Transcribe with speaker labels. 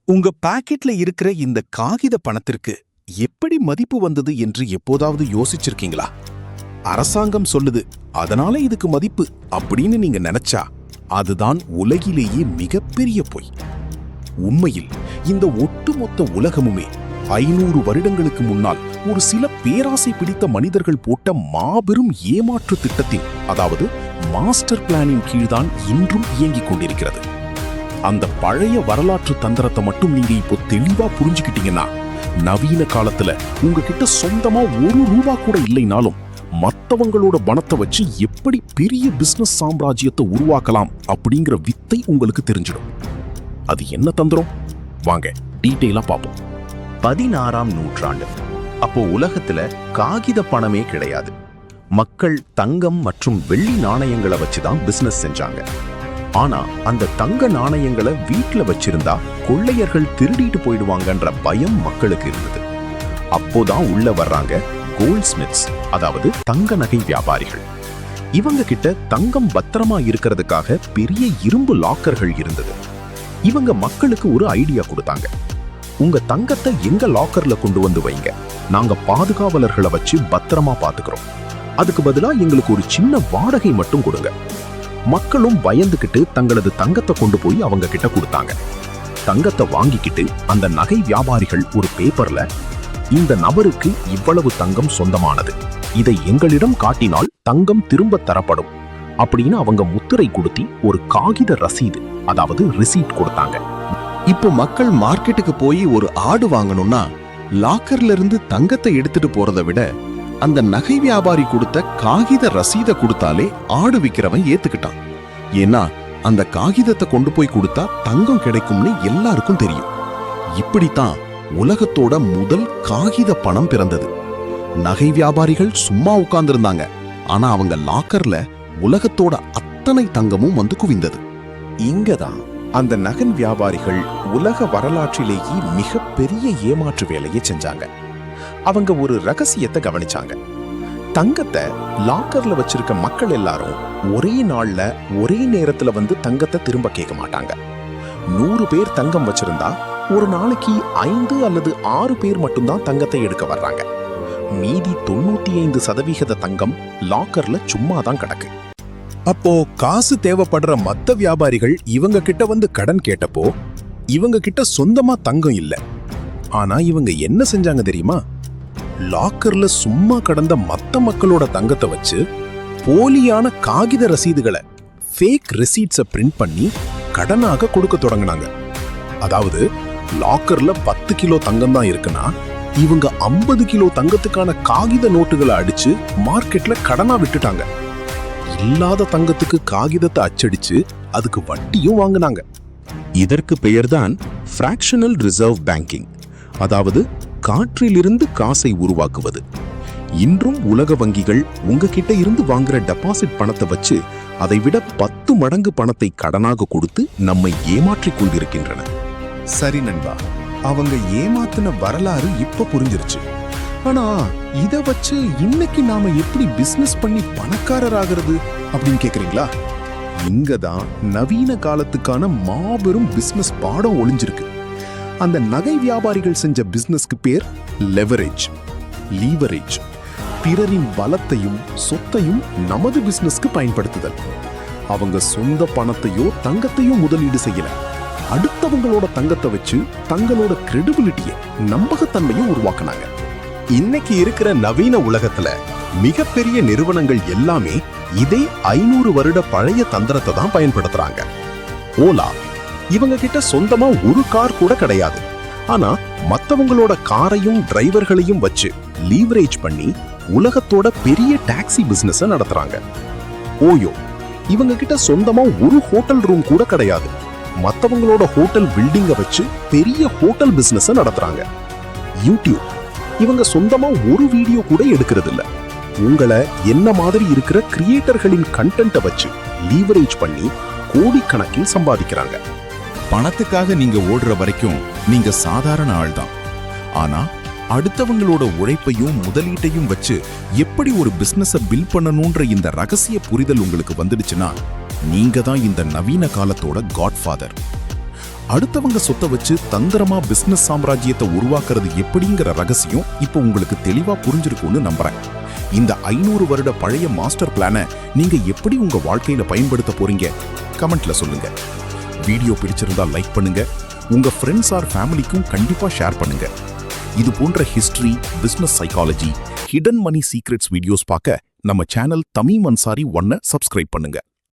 Speaker 1: உங்க பாக்கெட்ல இருக்கிற இந்த காகித பணத்திற்கு எப்படி மதிப்பு வந்தது என்று எப்போதாவது யோசிச்சிருக்கீங்களா? அரசாங்கம் சொல்லுது அதனால இதுக்கு மதிப்பு அப்படின்னு நீங்க நினைச்சா அதுதான் உலகிலேயே மிகப்பெரிய பொய். உண்மையில் இந்த ஒட்டுமொத்த உலகமுமே 500 வருடங்களுக்கு முன்னால் ஒரு சில பேராசை பிடித்த மனிதர்கள் போட்ட மாபெரும் ஏமாற்று திட்டத்தின், அதாவது மாஸ்டர் பிளானின் கீழ்தான் இன்றும் இயங்கிக் கொண்டிருக்கிறது. அந்த பழைய வரலாற்று தந்திரத்தை மட்டும் நீங்க இப்போ தெளிவா புரிஞ்சுக்கிட்டீங்கன்னா, நவீன காலத்துல உங்ககிட்ட சொந்தமா ₹1 கூட இல்லைனாலும் மத்தவங்களோட பணத்தை வச்சு எப்படி பெரிய பிசினஸ் சாம்ராஜ்யத்தை உருவாக்கலாம் அப்படிங்கிற வித்தை உங்களுக்கு தெரிஞ்சிடும். அது என்ன தந்திரம்? வாங்க டீட்டெயிலா பார்ப்போம்.
Speaker 2: 16ஆம் நூற்றாண்டு. அப்போ உலகத்துல காகித பணமே கிடையாது. மக்கள் தங்கம் மற்றும் வெள்ளி நாணயங்களை வச்சுதான் பிசினஸ் செஞ்சாங்க. ஆனா அந்த தங்க நாணயங்களை வீட்டுல வச்சிருந்தா கொள்ளையர்கள் திருடிட்டு போயிடுவாங்கன்ற பயம் மக்களுக்கு இருந்தது. அப்போதான் உள்ள வர்றாங்க கோல்ட் ஸ்மித்ஸ், அதாவது தங்க நகை வியாபாரிகள். இவங்க கிட்ட தங்கம் பத்திரமா இருக்கிறதுக்காக பெரிய இரும்பு லாக்கர்கள் இருந்தது. இவங்க மக்களுக்கு ஒரு ஐடியா கொடுத்தாங்க. உங்க தங்கத்தை எங்க லாக்கர்ல கொண்டு வந்து வைங்க, நாங்க பாதுகாவலர்களை வச்சு பத்திரமா பாத்துக்கிறோம். அதுக்கு பதிலா எங்களுக்கு ஒரு சின்ன வாடகை மட்டும் கொடுங்க. மக்களும் பயந்துகிட்டு தங்களது தங்கத்தை கொண்டு போய் அவங்க கிட்ட கொடுத்தாங்க. தங்கத்தை வாங்கிக்கிட்டு அந்த நகை வியாபாரிகள் ஒரு பேப்பர்ல, இந்த நபருக்கு இவ்வளவு தங்கம் சொந்தமானது, இதை எங்களிடம் காட்டினால் தங்கம் திரும்ப தரப்படும் அப்படின்னு அவங்க முத்திரை கொடுத்தி ஒரு காகித ரசீது, அதாவது ரிசீட் கொடுத்தாங்க.
Speaker 3: இப்போ மக்கள் மார்க்கெட்டுக்கு போய் ஒரு ஆடு வாங்கணும்னா லாக்கர்ல இருந்து தங்கத்தை எடுத்துட்டு போறதை விட அந்த நகை வியாபாரி கொடுத்த காகித ரசீதை கொடுத்தாலே ஆடு விக்கிறவன் ஏத்துக்கிட்டான். ஏன்னா அந்த காகிதத்தை கொண்டு போய் கொடுத்தா தங்கம் கிடைக்கும்னு எல்லாருக்கும் தெரியும். இப்படித்தான் உலகத்தோட முதல் காகித பணம் பிறந்தது. நகை வியாபாரிகள் சும்மா உட்கார்ந்திருந்தாங்க, ஆனா அவங்க லாக்கர்ல உலகத்தோட அத்தனை தங்கமும் வந்து குவிந்தது.
Speaker 1: இங்கதான் அந்த நகன் வியாபாரிகள் உலக வரலாற்றிலேயே மிகப்பெரிய ஏமாற்று வேலையை செஞ்சாங்க. அவங்க ஒரு ரகசியத்தை கவனிச்சாங்க. தங்கத்தை லாக்கர்ல வச்சிருக்க மக்கள் எல்லாரும் ஒரே நாள்ல ஒரே நேரத்துல வந்து தங்கத்தை திரும்ப கேட்க மாட்டாங்க. 100 பேர் தங்கம் வச்சிருந்தா ஒரு நாளைக்கு 5 அல்லது 6 பேர் மட்டும்தான் தங்கத்தை எடுக்க வர்றாங்க. மீதி 95% தங்கம் லாக்கர்ல சும்மா தான் கிடக்கு. அப்போ காசு தேவைப்படுற மத்த வியாபாரிகள் இவங்க கிட்ட வந்து கடன் கேட்டப்போ இவங்க கிட்ட சொந்தமா தங்கம் இல்ல. ஆனா இவங்க என்ன செஞ்சாங்க தெரியுமா? லாக்கர்ல சும்மா கடந்த மத்த மக்களோட தங்கத்தை வச்சு போலியான காகித ரசீதுகளை, ஃபேக் ரெசீட்ஸை பிரிண்ட் பண்ணி கடனாக கொடுக்க தொடங்கினாங்க. அதாவது லாக்கர்ல 10 கிலோ தங்கம் தான் இருக்குன்னா இவங்க 50 கிலோ தங்கத்துக்கான காகித நோட்டுகளை அடிச்சு மார்க்கெட்ல கடனா விட்டுட்டாங்க. இல்லாத தங்கத்துக்கு காகிதத்தை அச்சடிச்சு அதுக்கு வட்டியும் வாங்கினாங்க.
Speaker 4: இதற்கு பெயர்தான் ஃபிராக்ஷனல் ரிசர்வ் பேங்கிங், அதாவது காற்றிலிருந்து காசை உருவாக்குவது. இன்றும் உலக வங்கிகள் உங்ககிட்ட இருந்து வாங்குற டெபாசிட் பணத்தை வச்சு அதை விட 10 மடங்கு பணத்தை கடனாக கொடுத்து நம்மை ஏமாற்றிக் கொண்டிருக்கின்றன.
Speaker 1: சரி நண்பா, அவங்க ஏமாத்தின வரலாறு இப்ப புரிஞ்சிருச்சு. ஆனா இத வச்சு இன்னைக்கு நாம எப்படி பிசினஸ் பண்ணி பணக்காரராகிறது அப்படின்னு கேக்குறீங்களா? இங்கதான் நவீன காலத்துக்கான மாபெரும் பிசினஸ் பாடம் ஒளிஞ்சிருக்கு. அந்த நகை வியாபாரிகள் செஞ்ச பிசினஸ்க்கு பேர் லெவரேஜ். லீவரேஜ், பிறரின் பலத்தையும் சொத்தையும் நமது பிசினஸ்க்கு பயன்படுத்துதல். அவங்க சொந்த பணத்தையோ தங்கத்தையோ முதலீடு செய்யல, அடுத்தவங்களோட தங்கத்தை வச்சு தங்களோட கிரெடிபிலிட்டியை, நம்பகத்தன்மையை உருவாக்குனாங்க. இன்னைக்கு இருக்கிற நவீன உலகத்துல மிகப்பெரிய நிறுவனங்கள் எல்லாமே இதே 500 வருட பழைய தந்திரத்தை தான் பயன்படுத்துறாங்க. ஓலா, இவங்க கிட்ட சொந்தமா ஒரு கார் கூட கிடையாது. ஆனா மத்தவங்களோட காரையும் டிரைவர்களையும் வச்சு லீவரேஜ் பண்ணி உலகத்தோட பெரிய டாக்ஸி பிசினஸ் நடத்துறாங்க. ஓயோ, இவங்க கிட்ட சொந்தமா ஒரு ஹோட்டல் ரூம் கூட கிடையாது. மத்தவங்களோட ஹோட்டல் பில்டிங்கை வச்சு பெரிய ஹோட்டல் பிசினஸ் நடத்துறாங்க. யூடியூப், இவங்க சொந்தமா ஒரு வீடியோ கூட எடுக்கிறது இல்ல. உங்களை என்ன மாதிரி இருக்கிற கிரியேட்டர்களின் கண்டென்ட்டை வச்சு லீவரேஜ் பண்ணி கோடிக்கணக்கில் சம்பாதிக்கிறாங்க.
Speaker 5: பணத்துக்காக நீங்க ஓடுற வரைக்கும் நீங்க சாதாரண ஆள்தான். ஆனா அடுத்தவங்களோட உழைப்பையும் முதலீட்டையும் வச்சு எப்படி ஒரு பிசினஸை பில்ட் பண்ணணும்ன்ற இந்த ரகசிய புரிதல் உங்களுக்கு வந்துடுச்சுன்னா நீங்க தான் இந்த நவீன காலத்தோட காட்ஃபாதர். அடுத்தவங்க சொத்தை வச்சு தந்திரமா பிசினஸ் சாம்ராஜ்யத்தை உருவாக்குறது எப்படிங்கிற ரகசியம் இப்போ உங்களுக்கு தெளிவா புரிஞ்சிருக்கும்னு நம்புறேன். இந்த 500 வருட பழைய மாஸ்டர் பிளானை நீங்க எப்படி உங்க வாழ்க்கையில பயன்படுத்த போறீங்க? கமெண்ட்ல சொல்லுங்க. வீடியோ பிடிச்சிருந்தா லைக் பண்ணுங்க. உங்க ஃப்ரெண்ட்ஸ் ஆர் ஃபேமிலிக்கும் கண்டிப்பா ஷேர் பண்ணுங்க. இது போன்ற ஹிஸ்டரி, பிசினஸ் சைக்காலஜி, ஹிடன் மணி சீக்ரெட்ஸ் வீடியோஸ் பார்க்க நம்ம சேனல் தமீம் அன்சாரி 1 சப்ஸ்கிரைப் பண்ணுங்க.